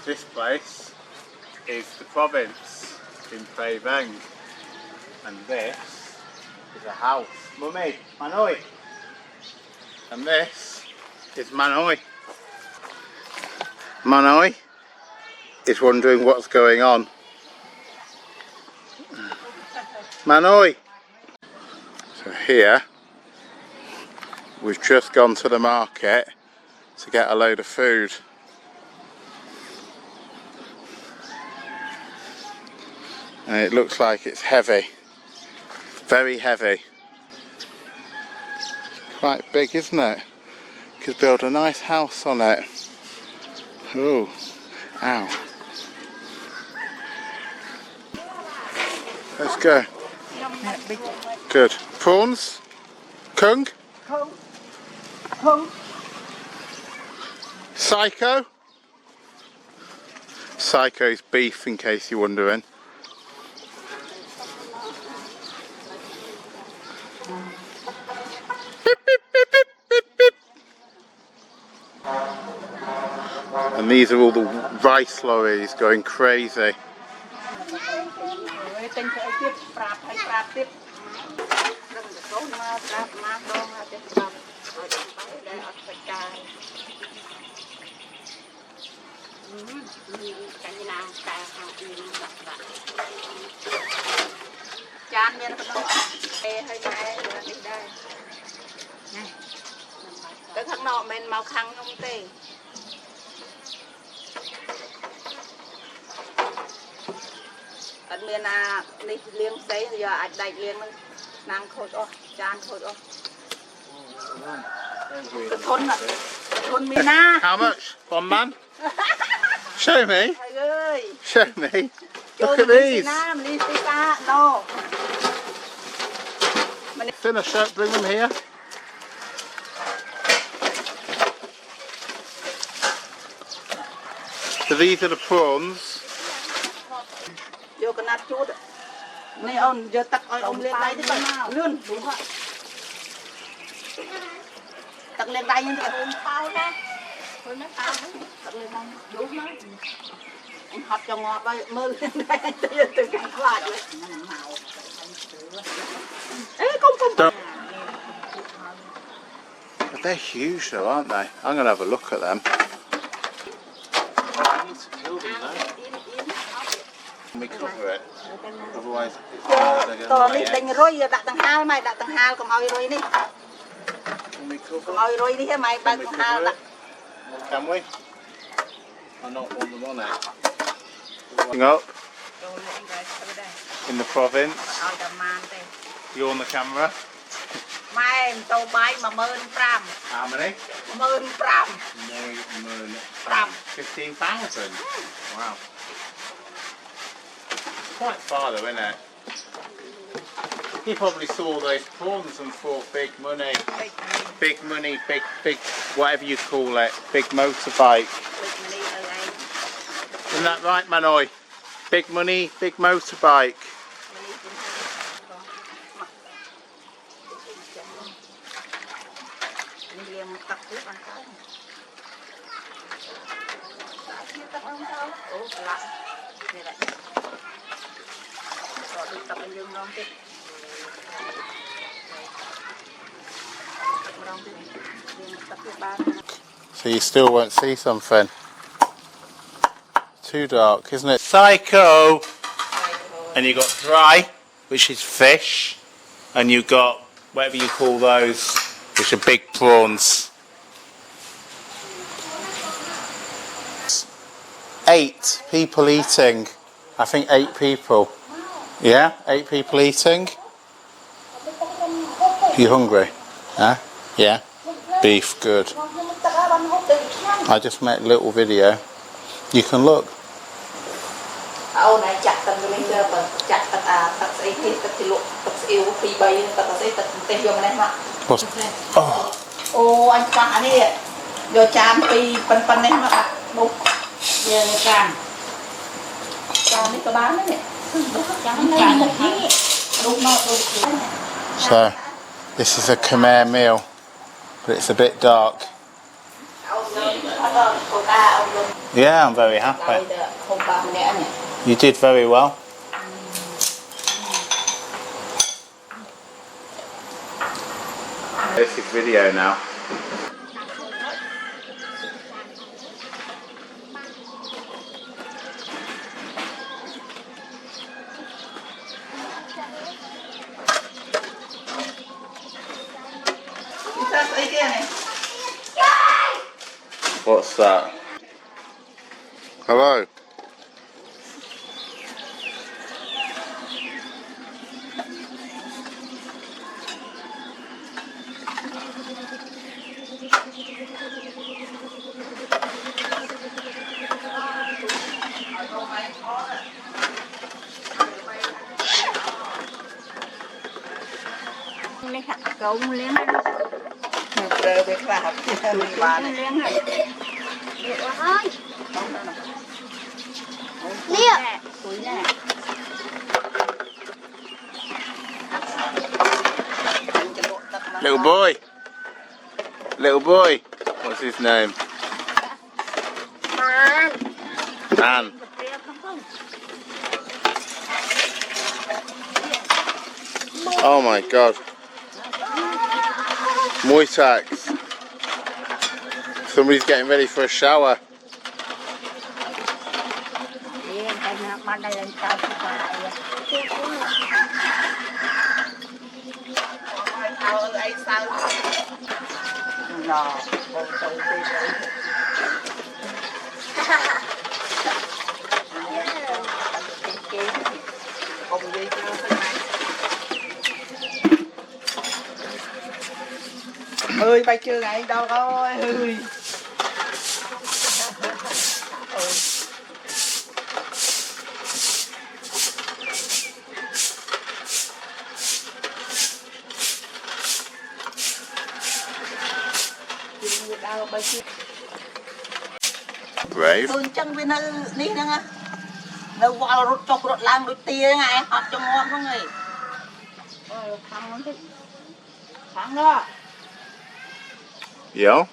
This place is the province in Prey Veng, and this is a house. Mummy, Manoi. And this is Manoi. Manoi is wondering what's going on. Manoi. So here, we've just gone to the market to get a load of food. And it looks like it's heavy, very heavy. Quite big, isn't it? Could build a nice house on it. Oh, ow. Let's go. Good. Prawns? Kung? Kung. Psycho? Psycho's beef, in case you're wondering. Beep, beep, beep, beep, beep, beep. And these are all the rice lorries going crazy. Cái thằng nọ mình màu khăn không tê. Anh miền à đi liêng sấy giờ anh đại liêng nàng khôi ô chan khôi ô. Cái thôn miền na. How much? One man? Show me. Show me. Look at these. No. Finish it, bring them here. So these are the prawns. Vô cái nát chút. Này ông giờ tắc ông lên đây đi coi. Lươn đúng không? Tắc lên đây như thế. Phao ra. Thôi nó phao đấy. Tắc lên đây. Đúng đó. Anh học cho ngọt đây mơ lên đây từ cạnh lại vậy. Ê không. But they're huge though, aren't they? I'm going to have a look at them. I need to kill them though. Let me cover it. Otherwise it's còn đi đánh roi đặt tầng 2 mày đặt tầng 2 còn oi roi đi. Còn oi roi đi mày đặt tầng 2 đặt. Can we? I not want them on it. Up in the province. You're on the camera. Mày tàu bay mà 15,000. How many? 15,000. 15,000. Wow. Quite far though, isn't it? He probably saw those prawns and thought big money. Big money, big, whatever you call it. Big motorbike. Isn't that right, Manoi? Big money, big motorbike. So you still won't see something. Too dark, isn't it? Psycho! And you got dry, which is fish, and you got whatever you call those, which are big prawns. 8 people eating. I think 8 people. Yeah, 8 people eating. Are you hungry? Huh? Yeah. Beef, good. I just made a little video. You can look. What's... Oh. Ô anh quả đi vô chan pi pan này mà bục về chan đi có bán đấy So this is a Khmer meal, but it's a bit dark. Yeah, I'm very happy. You did very well. This is video now. What's that? Hello. Cậu liếng này đâu. Rồi biết là học mình bà này. Liếng này. Được rồi. Liếng. Túi nè. Little boy. Little boy. What's his name? An. Oh my god. Muay tax. Somebody's getting ready for a shower. Ơi bay chưa ngày đâu thôi ơi. Brave. Chân bên nơi đi nữa nghe. Nó vào rút chọc rút làm đôi tia ngay học cho ngon luôn rồi. Thằng đó. Yo.